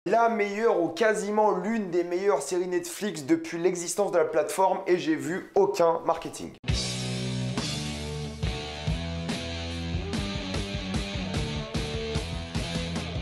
La meilleure ou quasiment l'une des meilleures séries Netflix depuis l'existence de la plateforme et j'ai vu aucun marketing.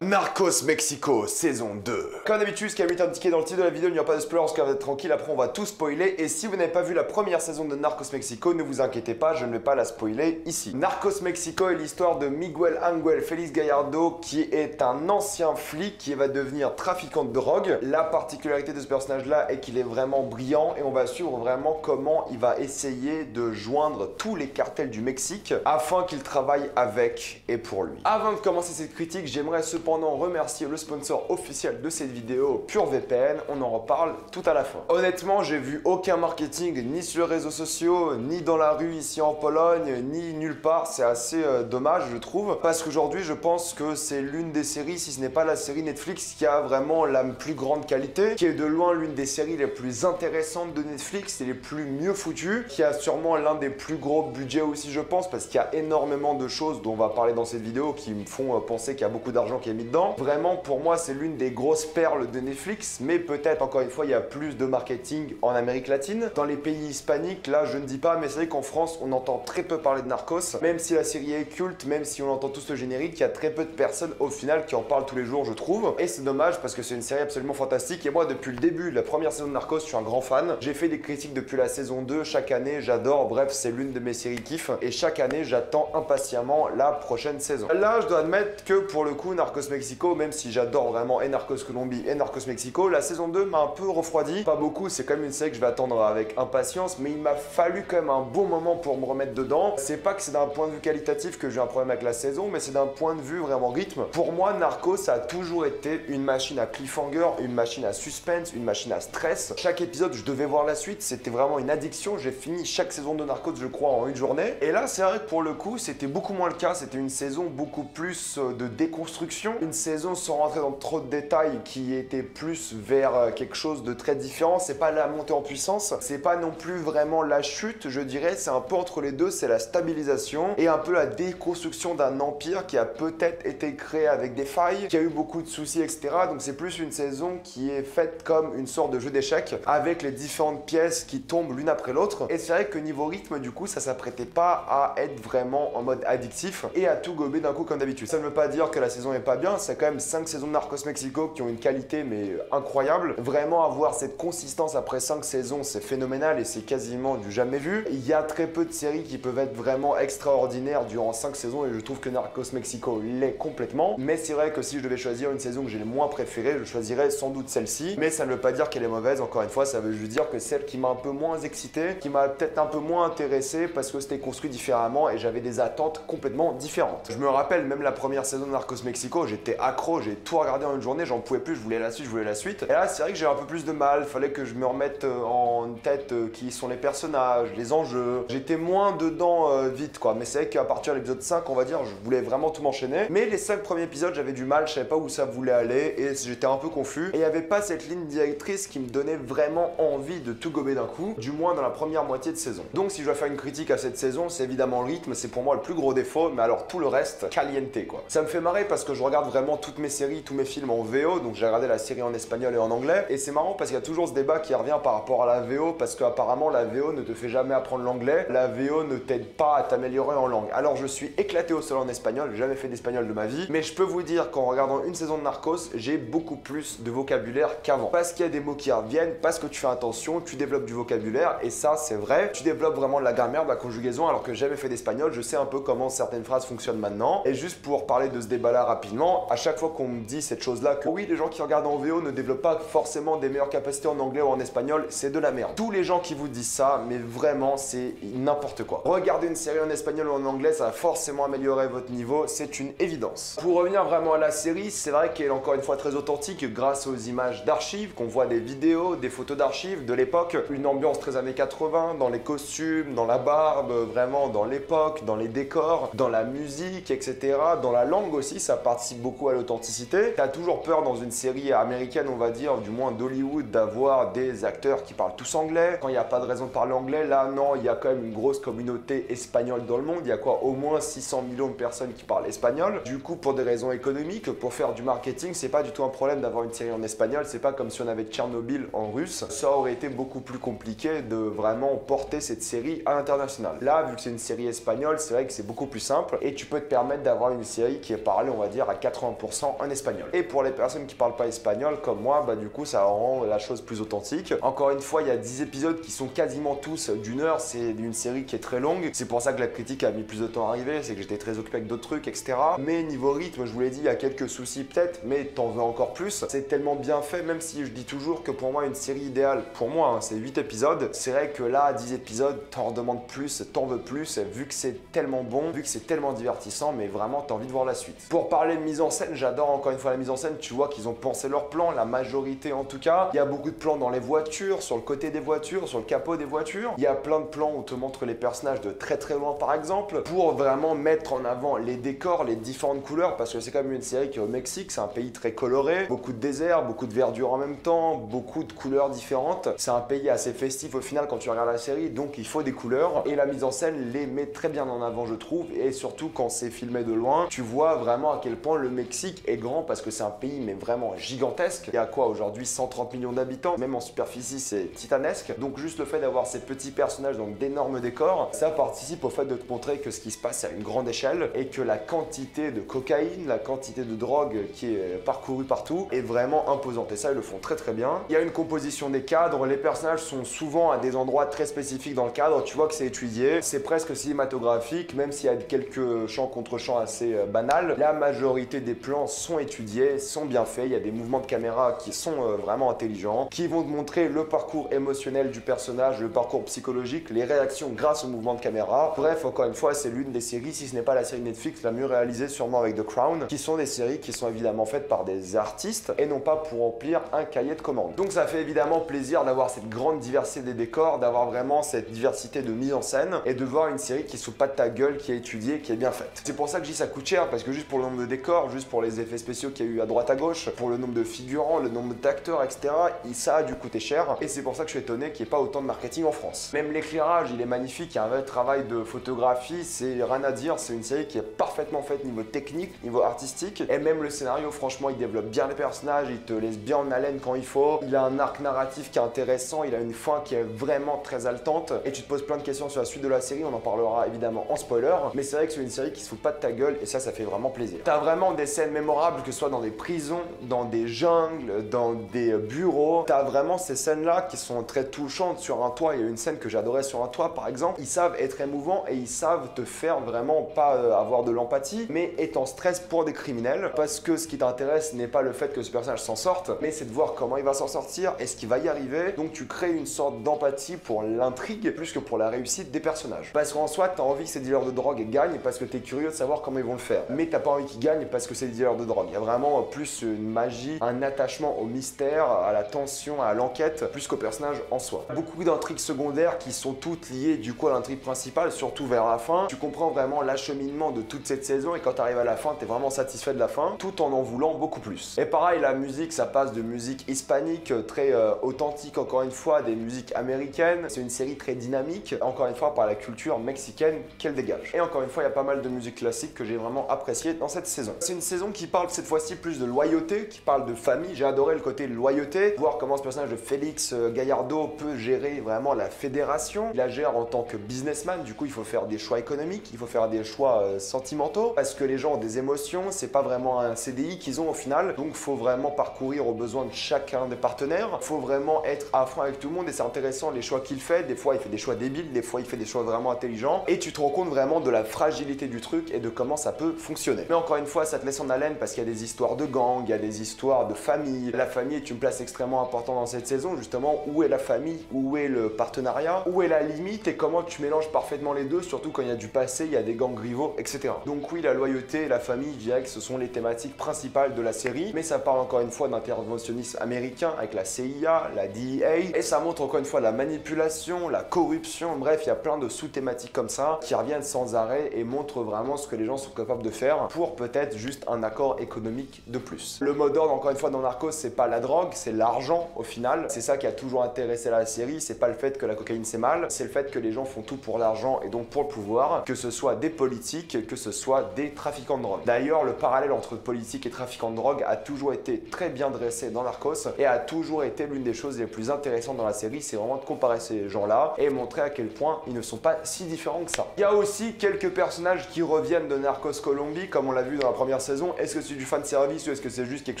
Narcos Mexico, saison 2. Comme d'habitude, ce qui a mis indiqué dans le titre de la vidéo, il n'y aura pas de spoilers, parce qu'on va être tranquille, après on va tout spoiler. Et si vous n'avez pas vu la première saison de Narcos Mexico, ne vous inquiétez pas, je ne vais pas la spoiler ici. Narcos Mexico est l'histoire de Miguel Ángel Félix Gallardo, qui est un ancien flic qui va devenir trafiquant de drogue. La particularité de ce personnage-là est qu'il est vraiment brillant et on va suivre vraiment comment il va essayer de joindre tous les cartels du Mexique afin qu'il travaille avec et pour lui. Avant de commencer cette critique, j'aimerais cependant remercier le sponsor officiel de cette vidéo, PureVPN. On en reparle tout à la fin. Honnêtement, j'ai vu aucun marketing ni sur les réseaux sociaux, ni dans la rue ici en Pologne, ni nulle part. C'est assez dommage, je trouve, parce qu'aujourd'hui, je pense que c'est l'une des séries, si ce n'est pas la série Netflix, qui a vraiment la plus grande qualité, qui est de loin l'une des séries les plus intéressantes de Netflix et les plus mieux foutues, qui a sûrement l'un des plus gros budgets aussi, je pense, parce qu'il y a énormément de choses dont on va parler dans cette vidéo qui me font penser qu'il y a beaucoup d'argent qui est mis dedans. Vraiment, pour moi, c'est l'une des grosses perles de Netflix, mais peut-être, encore une fois, il y a plus de marketing en Amérique latine. Dans les pays hispaniques, là, je ne dis pas, mais c'est vrai qu'en France, on entend très peu parler de Narcos. Même si la série est culte, même si on entend tous le générique, il y a très peu de personnes, au final, qui en parlent tous les jours, je trouve. Et c'est dommage, parce que c'est une série absolument fantastique. Et moi, depuis le début de la première saison de Narcos, je suis un grand fan. J'ai fait des critiques depuis la saison 2, chaque année, j'adore. Bref, c'est l'une de mes séries kiff. Et chaque année, j'attends impatiemment la prochaine saison. Là, je dois admettre que, pour le coup, Narcos Mexico, même si j'adore vraiment et Narcos Colombie et Narcos Mexico, la saison 2 m'a un peu refroidi. Pas beaucoup, c'est quand même une série que je vais attendre avec impatience, mais il m'a fallu quand même un bon moment pour me remettre dedans. C'est pas que c'est d'un point de vue qualitatif que j'ai un problème avec la saison, mais c'est d'un point de vue vraiment rythme. Pour moi, Narcos a toujours été une machine à cliffhanger, une machine à suspense, une machine à stress. Chaque épisode, je devais voir la suite, c'était vraiment une addiction. J'ai fini chaque saison de Narcos, je crois, en une journée. Et là, c'est vrai que pour le coup, c'était beaucoup moins le cas. C'était une saison beaucoup plus de déconstruction, une saison sans rentrer dans trop de détails, qui était plus vers quelque chose de très différent. C'est pas la montée en puissance, c'est pas non plus vraiment la chute, je dirais, c'est un peu entre les deux, c'est la stabilisation et un peu la déconstruction d'un empire qui a peut-être été créé avec des failles, qui a eu beaucoup de soucis, etc. Donc c'est plus une saison qui est faite comme une sorte de jeu d'échecs avec les différentes pièces qui tombent l'une après l'autre. Et c'est vrai que niveau rythme, du coup, ça s'apprêtait pas à être vraiment en mode addictif et à tout gober d'un coup comme d'habitude. Ça ne veut pas dire que la saison est pas bien, c'est quand même 5 saisons de Narcos Mexico qui ont une qualité mais incroyable. Vraiment avoir cette consistance après 5 saisons, c'est phénoménal et c'est quasiment du jamais vu. Il y a très peu de séries qui peuvent être vraiment extraordinaires durant 5 saisons et je trouve que Narcos Mexico l'est complètement. Mais c'est vrai que si je devais choisir une saison que j'ai le moins préférée, je choisirais sans doute celle-ci. Mais ça ne veut pas dire qu'elle est mauvaise, encore une fois, ça veut juste dire que celle qui m'a un peu moins excité, qui m'a peut-être un peu moins intéressé parce que c'était construit différemment et j'avais des attentes complètement différentes. Je me rappelle même la première saison de Narcos Mexico, j'étais accro, j'ai tout regardé en une journée, j'en pouvais plus, je voulais la suite, je voulais la suite. Et là, c'est vrai que j'ai un peu plus de mal, fallait que je me remette en tête qui sont les personnages, les enjeux. J'étais moins dedans vite, quoi. Mais c'est vrai qu'à partir de l'épisode 5, on va dire, je voulais vraiment tout m'enchaîner. Mais les 5 premiers épisodes, j'avais du mal, je savais pas où ça voulait aller et j'étais un peu confus. Et il n'y avait pas cette ligne directrice qui me donnait vraiment envie de tout gober d'un coup, du moins dans la première moitié de saison. Donc si je dois faire une critique à cette saison, c'est évidemment le rythme, c'est pour moi le plus gros défaut, mais alors tout le reste, caliente, quoi. Ça me fait marrer parce que je regarde vraiment toutes mes séries, tous mes films en VO, donc j'ai regardé la série en espagnol et en anglais, et c'est marrant parce qu'il y a toujours ce débat qui revient par rapport à la VO, parce qu'apparemment la VO ne te fait jamais apprendre l'anglais, la VO ne t'aide pas à t'améliorer en langue. Alors je suis éclaté au sol en espagnol, j'ai jamais fait d'espagnol de ma vie, mais je peux vous dire qu'en regardant une saison de Narcos, j'ai beaucoup plus de vocabulaire qu'avant. Parce qu'il y a des mots qui reviennent, parce que tu fais attention, tu développes du vocabulaire, et ça c'est vrai, tu développes vraiment de la grammaire, de la conjugaison, alors que j'ai jamais fait d'espagnol, je sais un peu comment certaines phrases fonctionnent maintenant. Et juste pour parler de ce débat-là rapidement, à chaque fois qu'on me dit cette chose-là, que oui, les gens qui regardent en VO ne développent pas forcément des meilleures capacités en anglais ou en espagnol, c'est de la merde. Tous les gens qui vous disent ça, mais vraiment, c'est n'importe quoi. Regardez une série en espagnol ou en anglais, ça va forcément améliorer votre niveau, c'est une évidence. Pour revenir vraiment à la série, c'est vrai qu'elle est encore une fois très authentique grâce aux images d'archives, qu'on voit des vidéos, des photos d'archives de l'époque, une ambiance très années 80, dans les costumes, dans la barbe, vraiment dans l'époque, dans les décors, dans la musique, etc. Dans la langue aussi, ça participe beaucoup beaucoup à l'authenticité. T'as toujours peur dans une série américaine, on va dire, du moins d'Hollywood, d'avoir des acteurs qui parlent tous anglais. Quand il n'y a pas de raison de parler anglais, là non, il y a quand même une grosse communauté espagnole dans le monde. Il y a quoi, au moins 600 millions de personnes qui parlent espagnol. Du coup, pour des raisons économiques, pour faire du marketing, c'est pas du tout un problème d'avoir une série en espagnol. C'est pas comme si on avait Tchernobyl en russe. Ça aurait été beaucoup plus compliqué de vraiment porter cette série à l'international. Là, vu que c'est une série espagnole, c'est vrai que c'est beaucoup plus simple et tu peux te permettre d'avoir une série qui est parlée, on va dire, à 80% en espagnol. Et pour les personnes qui parlent pas espagnol, comme moi, bah du coup, ça rend la chose plus authentique. Encore une fois, il y a 10 épisodes qui sont quasiment tous d'une heure. C'est une série qui est très longue. C'est pour ça que la critique a mis plus de temps à arriver. C'est que j'étais très occupé avec d'autres trucs, etc. Mais niveau rythme, je vous l'ai dit, il y a quelques soucis peut-être, mais t'en veux encore plus. C'est tellement bien fait, même si je dis toujours que pour moi, une série idéale, pour moi, hein, c'est 8 épisodes. C'est vrai que là, 10 épisodes, t'en redemandes plus, t'en veux plus, vu que c'est tellement bon, vu que c'est tellement divertissant, mais vraiment, t'as envie de voir la suite. Pour parler de mise en scène, j'adore encore une fois la mise en scène. Tu vois qu'ils ont pensé leur plan, la majorité en tout cas. Il y a beaucoup de plans dans les voitures, sur le côté des voitures, sur le capot des voitures. Il y a plein de plans où on te montre les personnages de très très loin par exemple, pour vraiment mettre en avant les décors, les différentes couleurs, parce que c'est quand même une série qui est au Mexique, c'est un pays très coloré, beaucoup de désert, beaucoup de verdure en même temps, beaucoup de couleurs différentes. C'est un pays assez festif au final quand tu regardes la série, donc il faut des couleurs et la mise en scène les met très bien en avant je trouve, et surtout quand c'est filmé de loin, tu vois vraiment à quel point le Mexique est grand parce que c'est un pays mais vraiment gigantesque. Il y a quoi aujourd'hui 130 millions d'habitants, même en superficie c'est titanesque, donc juste le fait d'avoir ces petits personnages dans d'énormes décors, ça participe au fait de te montrer que ce qui se passe à une grande échelle et que la quantité de cocaïne, la quantité de drogue qui est parcourue partout est vraiment imposante, et ça ils le font très très bien. Il y a une composition des cadres, les personnages sont souvent à des endroits très spécifiques dans le cadre, tu vois que c'est étudié, c'est presque cinématographique, même s'il y a quelques champs contre champs assez banals, la majorité des plans sont étudiés, sont bien faits, il y a des mouvements de caméra qui sont vraiment intelligents, qui vont te montrer le parcours émotionnel du personnage, le parcours psychologique, les réactions grâce au mouvement de caméra. Bref, encore une fois, c'est l'une des séries, si ce n'est pas la série Netflix la mieux réalisée sûrement avec The Crown, qui sont des séries qui sont évidemment faites par des artistes et non pas pour remplir un cahier de commandes. Donc ça fait évidemment plaisir d'avoir cette grande diversité des décors, d'avoir vraiment cette diversité de mise en scène et de voir une série qui se fout pas de ta gueule, qui est étudiée, qui est bien faite. C'est pour ça que je dis ça coûte cher, parce que juste pour le nombre de décors, juste pour les effets spéciaux qu'il y a eu à droite à gauche, pour le nombre de figurants, le nombre d'acteurs, etc., ça a dû coûter cher et c'est pour ça que je suis étonné qu'il n'y ait pas autant de marketing en France. Même l'éclairage, il est magnifique, il y a un vrai travail de photographie, c'est rien à dire, c'est une série qui est parfaitement faite niveau technique, niveau artistique, et même le scénario, franchement, il développe bien les personnages, il te laisse bien en haleine quand il faut, il a un arc narratif qui est intéressant, il a une fin qui est vraiment très haletante, et tu te poses plein de questions sur la suite de la série, on en parlera évidemment en spoiler, mais c'est vrai que c'est une série qui se fout pas de ta gueule, et ça fait vraiment plaisir. T'as vraiment des scènes mémorables, que ce soit dans des prisons, dans des jungles, dans des bureaux, t'as vraiment ces scènes-là qui sont très touchantes sur un toit. Il y a une scène que j'adorais sur un toit par exemple, ils savent être émouvants et ils savent te faire vraiment pas avoir de l'empathie, mais être en stress pour des criminels, parce que ce qui t'intéresse n'est pas le fait que ce personnage s'en sorte, mais c'est de voir comment il va s'en sortir, est-ce qu'il va y arriver, donc tu crées une sorte d'empathie pour l'intrigue plus que pour la réussite des personnages. Parce qu'en soi, t'as envie que ces dealers de drogue gagnent parce que t'es curieux de savoir comment ils vont le faire, mais t'as pas envie qu'ils gagnent parce que c'est des dealers de drogue. Il y a vraiment plus une magie, un attachement au mystère, à la tension, à l'enquête, plus qu'au personnage en soi. Beaucoup d'intrigues secondaires qui sont toutes liées du coup à l'intrigue principale, surtout vers la fin. Tu comprends vraiment l'acheminement de toute cette saison et quand tu arrives à la fin, t'es vraiment satisfait de la fin, tout en voulant beaucoup plus. Et pareil, la musique, ça passe de musique hispanique, très authentique encore une fois, des musiques américaines. C'est une série très dynamique, encore une fois par la culture mexicaine qu'elle dégage. Et encore une fois, il y a pas mal de musique classique que j'ai vraiment apprécié dans cette saison. C'est une saison qui parle cette fois-ci plus de loyauté, qui parle de famille. J'ai adoré le côté loyauté, voir comment ce personnage de Félix Gallardo peut gérer vraiment la fédération. Il la gère en tant que businessman, du coup il faut faire des choix économiques, il faut faire des choix sentimentaux, parce que les gens ont des émotions, c'est pas vraiment un CDI qu'ils ont au final, donc faut vraiment parcourir aux besoins de chacun des partenaires, faut vraiment être à fond avec tout le monde et c'est intéressant les choix qu'il fait, des fois il fait des choix débiles, des fois il fait des choix vraiment intelligents et tu te rends compte vraiment de la fragilité du truc et de comment ça peut fonctionner. Mais encore une fois, ça te laisse en haleine parce qu'il y a des histoires de gang, il y a des histoires de famille. La famille est une place extrêmement importante dans cette saison, justement, où est la famille, où est le partenariat, où est la limite et comment tu mélanges parfaitement les deux, surtout quand il y a du passé, il y a des gangs rivaux, etc. Donc oui, la loyauté et la famille, je dirais que ce sont les thématiques principales de la série, mais ça parle encore une fois d'interventionnisme américain avec la CIA, la DEA, et ça montre encore une fois la manipulation, la corruption, bref, il y a plein de sous-thématiques comme ça qui reviennent sans arrêt et montrent vraiment ce que les gens sont capables de faire pour peut-être juste juste un accord économique de plus. Le mot d'ordre, encore une fois, dans Narcos, c'est pas la drogue, c'est l'argent au final. C'est ça qui a toujours intéressé la série, c'est pas le fait que la cocaïne c'est mal, c'est le fait que les gens font tout pour l'argent et donc pour le pouvoir, que ce soit des politiques, que ce soit des trafiquants de drogue. D'ailleurs, le parallèle entre politique et trafiquants de drogue a toujours été très bien dressé dans Narcos et a toujours été l'une des choses les plus intéressantes dans la série, c'est vraiment de comparer ces gens-là et montrer à quel point ils ne sont pas si différents que ça. Il y a aussi quelques personnages qui reviennent de Narcos Colombie, comme on l'a vu dans la première saison. Est-ce que c'est du fanservice ou est-ce que c'est juste quelque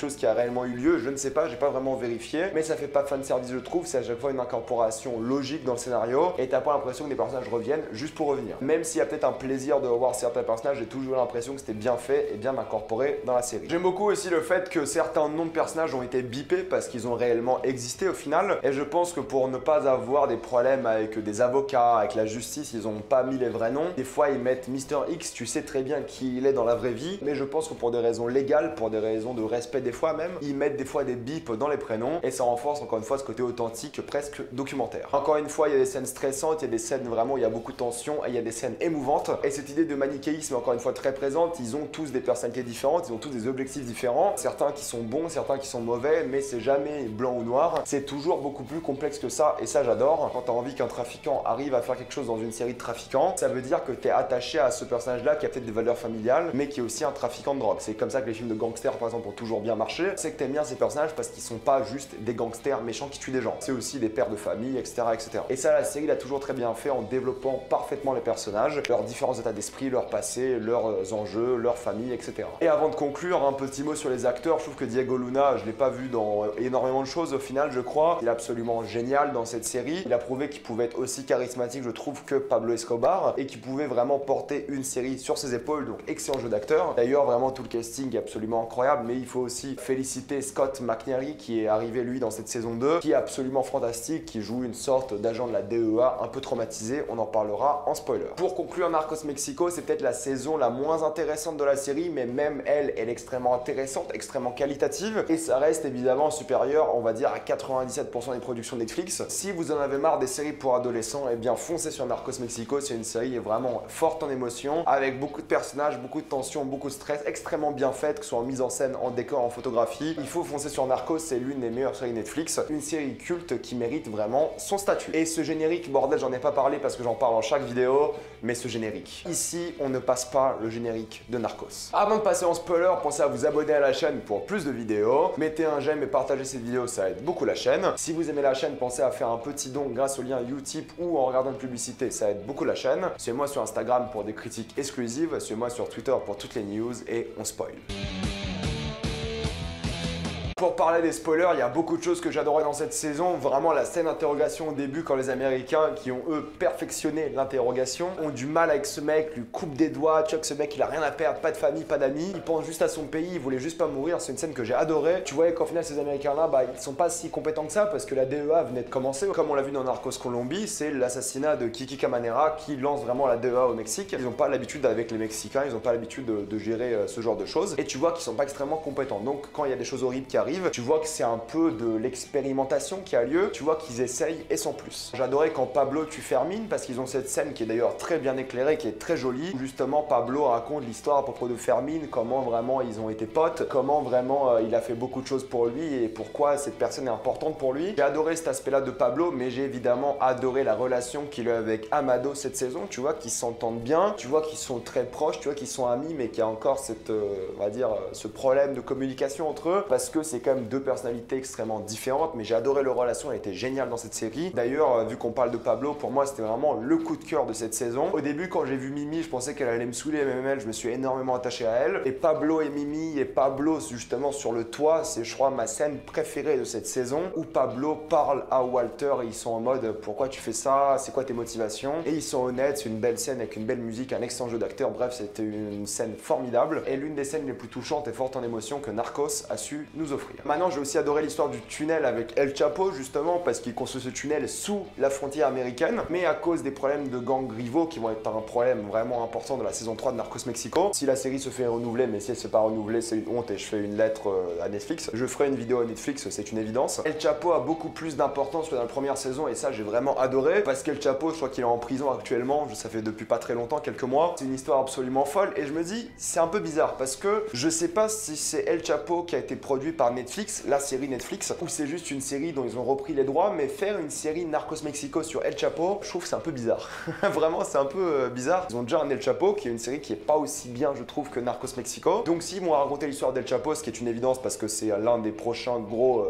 chose qui a réellement eu lieu? Je ne sais pas, j'ai pas vraiment vérifié, mais ça fait pas fanservice je trouve, c'est à chaque fois une incorporation logique dans le scénario et t'as pas l'impression que des personnages reviennent juste pour revenir. Même s'il y a peut-être un plaisir de revoir certains personnages, j'ai toujours l'impression que c'était bien fait et bien incorporé dans la série. J'aime beaucoup aussi le fait que certains noms de personnages ont été bipés parce qu'ils ont réellement existé au final et je pense que pour ne pas avoir des problèmes avec des avocats, avec la justice, ils ont pas mis les vrais noms. Des fois ils mettent Mr X, tu sais très bien qui il est dans la vraie vie, mais je pense que pour des raisons légales, pour des raisons de respect des fois même, ils mettent des fois des bips dans les prénoms et ça renforce encore une fois ce côté authentique, presque documentaire. Encore une fois, il y a des scènes stressantes, il y a des scènes vraiment où il y a beaucoup de tension et il y a des scènes émouvantes et cette idée de manichéisme est encore une fois très présente. Ils ont tous des personnalités différentes, ils ont tous des objectifs différents, certains qui sont bons, certains qui sont mauvais, mais c'est jamais blanc ou noir, c'est toujours beaucoup plus complexe que ça et ça j'adore. Quand tu as envie qu'un trafiquant arrive à faire quelque chose dans une série de trafiquants, ça veut dire que tu es attaché à ce personnage-là qui a peut-être des valeurs familiales, mais qui est aussi un trafiquant de drogue. C'est comme ça que les films de gangsters par exemple ont toujours bien marché, c'est que tu aimes bien ces personnages parce qu'ils sont pas juste des gangsters méchants qui tuent des gens, c'est aussi des pères de famille, etc., etc. Et ça, la série l'a toujours très bien fait en développant parfaitement les personnages, leurs différents états d'esprit, leur passé, leurs enjeux, leur famille, etc. Et avant de conclure, un petit mot sur les acteurs. Je trouve que Diego Luna, je l'ai pas vu dans énormément de choses au final, je crois. Il est absolument génial dans cette série. Il a prouvé qu'il pouvait être aussi charismatique, je trouve, que Pablo Escobar et qu'il pouvait vraiment porter une série sur ses épaules. Donc excellent jeu d'acteur. D'ailleurs, vraiment tout le casting est absolument incroyable, mais il faut aussi féliciter Scott McNairy qui est arrivé lui dans cette saison 2, qui est absolument fantastique, qui joue une sorte d'agent de la DEA un peu traumatisé, on en parlera en spoiler. Pour conclure, Narcos Mexico, c'est peut-être la saison la moins intéressante de la série, mais même elle est extrêmement intéressante, extrêmement qualitative, et ça reste évidemment supérieur, on va dire, à 97% des productions Netflix. Si vous en avez marre des séries pour adolescents, eh bien foncez sur Narcos Mexico, c'est une série vraiment forte en émotion, avec beaucoup de personnages, beaucoup de tension, beaucoup de stress, extrêmement bien faite, que ce soit en mise en scène, en décor, en photographie. Il faut foncer sur Narcos, c'est l'une des meilleures séries Netflix, une série culte qui mérite vraiment son statut. Et ce générique, bordel, j'en ai pas parlé parce que j'en parle en chaque vidéo, mais ce générique. Ici, on ne passe pas le générique de Narcos. Avant de passer en spoiler, pensez à vous abonner à la chaîne pour plus de vidéos. Mettez un j'aime et partagez cette vidéo, ça aide beaucoup la chaîne. Si vous aimez la chaîne, pensez à faire un petit don grâce au lien Utip ou en regardant une publicité, ça aide beaucoup la chaîne. Suivez-moi sur Instagram pour des critiques exclusives, suivez-moi sur Twitter pour toutes les news et on spoil. Pour parler des spoilers, il y a beaucoup de choses que j'adorais dans cette saison. Vraiment la scène d'interrogation au début quand les Américains qui ont eux perfectionné l'interrogation ont du mal avec ce mec, lui coupe des doigts, tu vois que ce mec il a rien à perdre, pas de famille, pas d'amis, il pense juste à son pays, il voulait juste pas mourir, c'est une scène que j'ai adorée. Tu voyais qu'au final ces Américains là, ils sont pas si compétents que ça parce que la DEA venait de commencer. Comme on l'a vu dans Narcos Colombie, c'est l'assassinat de Kiki Camarena qui lance vraiment la DEA au Mexique. Ils ont pas l'habitude avec les Mexicains, ils ont pas l'habitude de gérer ce genre de choses et tu vois qu'ils sont pas extrêmement compétents. Donc quand il y a des choses horribles qui arrivent, tu vois que c'est un peu de l'expérimentation qui a lieu, tu vois qu'ils essayent et sans plus. J'adorais quand Pablo tue Fermine parce qu'ils ont cette scène qui est d'ailleurs très bien éclairée, qui est très jolie, où justement Pablo raconte l'histoire à propos de Fermine, comment vraiment ils ont été potes, comment vraiment il a fait beaucoup de choses pour lui et pourquoi cette personne est importante pour lui. J'ai adoré cet aspect-là de Pablo, mais j'ai évidemment adoré la relation qu'il a avec Amado cette saison, tu vois qu'ils s'entendent bien, tu vois qu'ils sont très proches, tu vois qu'ils sont amis, mais qu'il y a encore cette, on va dire, ce problème de communication entre eux, parce que c'est quand même deux personnalités extrêmement différentes, mais j'ai adoré leur relation, elle était géniale dans cette série. D'ailleurs, vu qu'on parle de Pablo, pour moi c'était vraiment le coup de cœur de cette saison. Au début, quand j'ai vu Mimi, je pensais qu'elle allait me saouler, mais même elle, je me suis énormément attaché à elle. Et Pablo et Mimi, et Pablo justement sur le toit, c'est je crois ma scène préférée de cette saison, où Pablo parle à Walter et ils sont en mode pourquoi tu fais ça, c'est quoi tes motivations, et ils sont honnêtes, c'est une belle scène avec une belle musique, un excellent jeu d'acteur, bref c'était une scène formidable et l'une des scènes les plus touchantes et fortes en émotion que Narcos a su nous offrir. l'offrir. Maintenant, j'ai aussi adoré l'histoire du tunnel avec El Chapo, justement, parce qu'il construit ce tunnel sous la frontière américaine, mais à cause des problèmes de gangs rivaux qui vont être un problème vraiment important dans la saison 3 de Narcos Mexico. Si la série se fait renouveler, mais si elle se fait pas renouveler, c'est une honte et je fais une lettre à Netflix. Je ferai une vidéo à Netflix, c'est une évidence. El Chapo a beaucoup plus d'importance que dans la première saison et ça, j'ai vraiment adoré, parce qu'El Chapo, je crois qu'il est en prison actuellement, ça fait depuis pas très longtemps, quelques mois. C'est une histoire absolument folle et je me dis, c'est un peu bizarre parce que je sais pas si c'est El Chapo qui a été produit par Netflix, la série Netflix, ou c'est juste une série dont ils ont repris les droits, mais faire une série Narcos Mexico sur El Chapo, je trouve que c'est un peu bizarre. Vraiment, c'est un peu bizarre. Ils ont déjà un El Chapo qui est une série qui est pas aussi bien, je trouve, que Narcos Mexico. Donc s'ils vont raconter l'histoire d'El Chapo, ce qui est une évidence parce que c'est l'un des prochains gros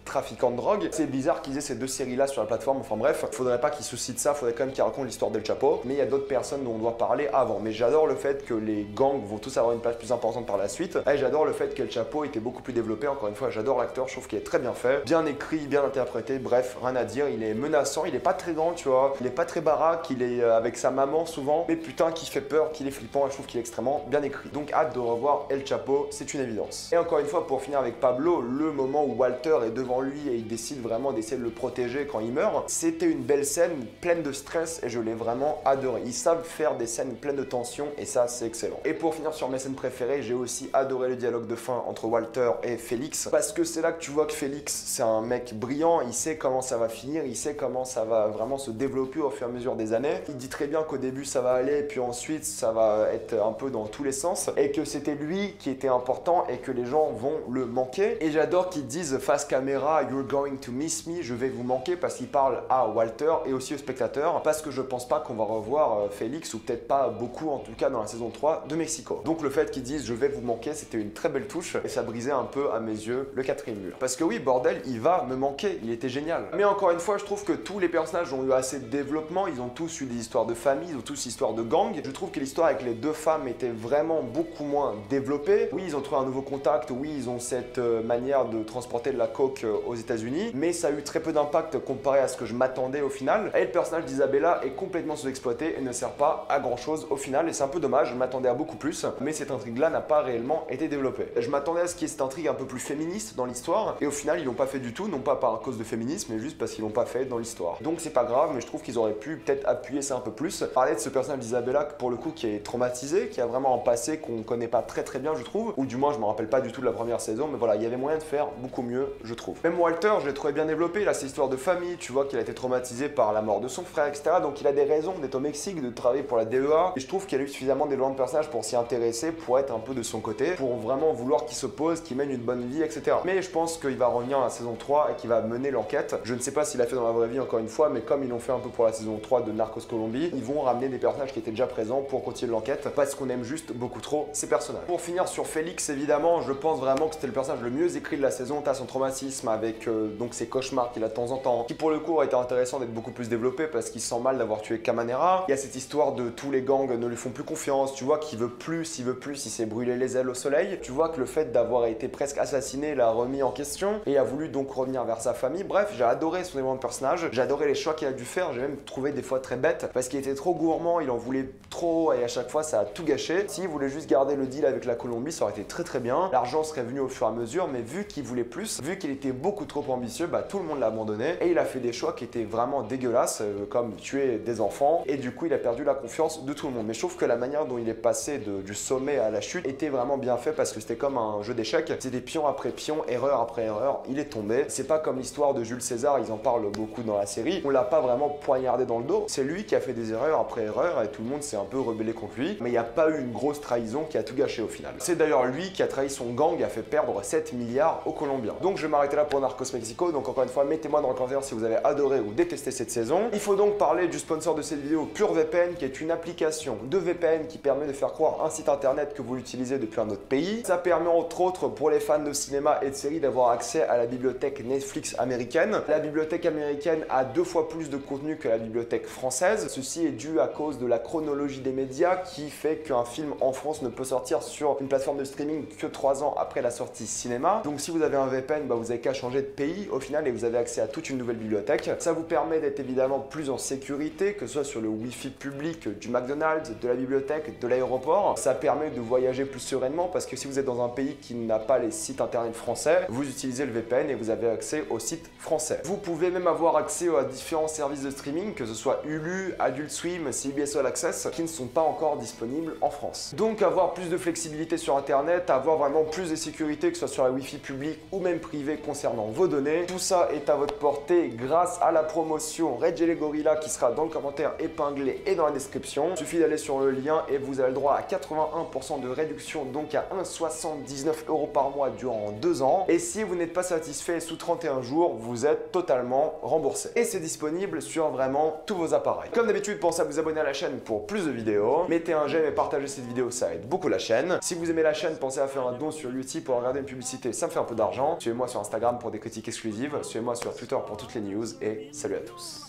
trafiquants de drogue, c'est bizarre qu'ils aient ces deux séries-là sur la plateforme. Enfin bref, faudrait pas qu'ils se citent ça, faudrait quand même qu'ils racontent l'histoire d'El Chapo. Mais il y a d'autres personnes dont on doit parler avant. Mais j'adore le fait que les gangs vont tous avoir une place plus importante par la suite. Et j'adore le fait qu'El Chapo était beaucoup plus développé. Encore une fois, j'adore l'acteur, je trouve qu'il est très bien fait, bien écrit, bien interprété. Bref, rien à dire. Il est menaçant, il est pas très grand, tu vois. Il est pas très baraque, il est avec sa maman souvent. Mais putain, qui fait peur, qu'il est flippant. Et je trouve qu'il est extrêmement bien écrit. Donc hâte de revoir El Chapo, c'est une évidence. Et encore une fois, pour finir avec Pablo, le moment où Walter est devant lui et il décide vraiment d'essayer de le protéger quand il meurt, c'était une belle scène pleine de stress et je l'ai vraiment adoré. Ils savent faire des scènes pleines de tension et ça, c'est excellent. Et pour finir sur mes scènes préférées, j'ai aussi adoré le dialogue de fin entre Walter et Félix parce que c'est là que tu vois que Félix, c'est un mec brillant, il sait comment ça va finir, il sait comment ça va vraiment se développer au fur et à mesure des années. Il dit très bien qu'au début ça va aller, puis ensuite ça va être un peu dans tous les sens et que c'était lui qui était important et que les gens vont le manquer. Et j'adore qu'ils disent face caméra, you're going to miss me, je vais vous manquer, parce qu'il parle à Walter et aussi aux spectateurs, parce que je pense pas qu'on va revoir Félix, ou peut-être pas beaucoup en tout cas dans la saison 3 de Mexico. Donc le fait qu'ils disent je vais vous manquer, c'était une très belle touche et ça brisait un peu à mes yeux le quatrième mur. Parce que oui, bordel, il va me manquer, il était génial. Mais encore une fois, je trouve que tous les personnages ont eu assez de développement, ils ont tous eu des histoires de famille, ils ont tous histoires de gang. Je trouve que l'histoire avec les deux femmes était vraiment beaucoup moins développée. Oui, ils ont trouvé un nouveau contact, oui, ils ont cette manière de transporter de la coke aux États-Unis, mais ça a eu très peu d'impact comparé à ce que je m'attendais au final. Et le personnage d'Isabella est complètement sous-exploité et ne sert pas à grand chose au final, et c'est un peu dommage, je m'attendais à beaucoup plus, mais cette intrigue-là n'a pas réellement été développée. Je m'attendais à ce qu'il y ait cette intrigue un peu plus féministe dans l'histoire, et au final, ils l'ont pas fait du tout, non pas par cause de féminisme, mais juste parce qu'ils l'ont pas fait dans l'histoire. Donc c'est pas grave, mais je trouve qu'ils auraient pu peut-être appuyer ça un peu plus. Parler de ce personnage d'Isabella, pour le coup, qui est traumatisé, qui a vraiment un passé qu'on connaît pas très bien, je trouve, ou du moins, je me rappelle pas du tout de la première saison, mais voilà, il y avait moyen de faire beaucoup mieux, je trouve. Même Walter, je l'ai trouvé bien développé, là, c'est histoire de famille, tu vois qu'il a été traumatisé par la mort de son frère, etc. Donc il a des raisons d'être au Mexique, de travailler pour la DEA, et je trouve qu'il a eu suffisamment d'éléments de personnage pour s'y intéresser, pour être un peu de son côté, pour vraiment vouloir qu'il se pose, qu'il mène une bonne vie, etc. Mais je pense qu'il va revenir à la saison 3 et qu'il va mener l'enquête. Je ne sais pas s'il a fait dans la vraie vie encore une fois, mais comme ils l'ont fait un peu pour la saison 3 de Narcos Colombie, ils vont ramener des personnages qui étaient déjà présents pour continuer l'enquête, parce qu'on aime juste beaucoup trop ces personnages. Pour finir sur Félix, évidemment, je pense vraiment que c'était le personnage le mieux écrit de la saison. T'as son traumatisme avec donc ses cauchemars qu'il a de temps en temps, qui pour le coup aurait été intéressant d'être beaucoup plus développé parce qu'il se sent mal d'avoir tué Camanera. Il y a cette histoire de tous les gangs ne lui font plus confiance, tu vois qu'il veut plus, il s'est brûlé les ailes au soleil. Tu vois que le fait d'avoir été presque assassiné l'a remis en question et a voulu donc revenir vers sa famille. Bref, j'ai adoré son élément de personnage, j'ai adoré les choix qu'il a dû faire, j'ai même trouvé des fois très bête parce qu'il était trop gourmand, il en voulait trop et à chaque fois ça a tout gâché. S'il voulait juste garder le deal avec la Colombie, ça aurait été très bien. L'argent serait venu au fur et à mesure, mais vu qu'il voulait plus, vu qu'il était beaucoup trop ambitieux, bah tout le monde l'a abandonné et il a fait des choix qui étaient vraiment dégueulasses, comme tuer des enfants, et du coup il a perdu la confiance de tout le monde. Mais je trouve que la manière dont il est passé du sommet à la chute était vraiment bien fait parce que c'était comme un jeu d'échecs, c'était pion après pion, erreur après erreur, il est tombé. C'est pas comme l'histoire de Jules César, ils en parlent beaucoup dans la série, on l'a pas vraiment poignardé dans le dos, c'est lui qui a fait des erreurs après erreur et tout le monde s'est un peu rebellé contre lui, mais il n'y a pas eu une grosse trahison qui a tout gâché au final. C'est d'ailleurs lui qui a trahi son gang et a fait perdre 7 milliards aux Colombiens. Donc je vais m'arrêter là pour Narcos Mexico, donc encore une fois mettez-moi dans le commentaire si vous avez adoré ou détesté cette saison. Il faut donc parler du sponsor de cette vidéo, PureVPN, qui est une application de VPN qui permet de faire croire un site internet que vous l'utilisez depuis un autre pays. Ça permet entre autres pour les fans de cinéma et de séries d'avoir accès à la bibliothèque Netflix américaine. La bibliothèque américaine a 2 fois plus de contenu que la bibliothèque française. Ceci est dû à cause de la chronologie des médias qui fait qu'un film en France ne peut sortir sur une plateforme de streaming que 3 ans après la sortie cinéma. Donc si vous avez un VPN, bah, vous n'avez qu'à changer de pays au final et vous avez accès à toute une nouvelle bibliothèque. Ça vous permet d'être évidemment plus en sécurité, que ce soit sur le Wi-Fi public du McDonald's, de la bibliothèque, de l'aéroport. Ça permet de voyager plus sereinement parce que si vous êtes dans un pays qui n'a pas les sites internet internet français, vous utilisez le VPN et vous avez accès au site français. Vous pouvez même avoir accès à différents services de streaming, que ce soit Hulu, Adult Swim, CBS All Access, qui ne sont pas encore disponibles en France. Donc avoir plus de flexibilité sur internet, avoir vraiment plus de sécurité, que ce soit sur la Wi-Fi publique ou même privée concernant vos données, tout ça est à votre portée grâce à la promotion Red Jelly Gorilla qui sera dans le commentaire épinglé et dans la description. Il suffit d'aller sur le lien et vous avez le droit à 81% de réduction, donc à 1,79 € par mois durant 2 ans. Et si vous n'êtes pas satisfait sous 31 jours, vous êtes totalement remboursé. Et c'est disponible sur vraiment tous vos appareils. Comme d'habitude, pensez à vous abonner à la chaîne pour plus de vidéos. Mettez un j'aime et partagez cette vidéo, ça aide beaucoup la chaîne. Si vous aimez la chaîne, pensez à faire un don sur Utip pour regarder une publicité, ça me fait un peu d'argent. Suivez-moi sur Instagram pour des critiques exclusives. Suivez-moi sur Twitter pour toutes les news et salut à tous.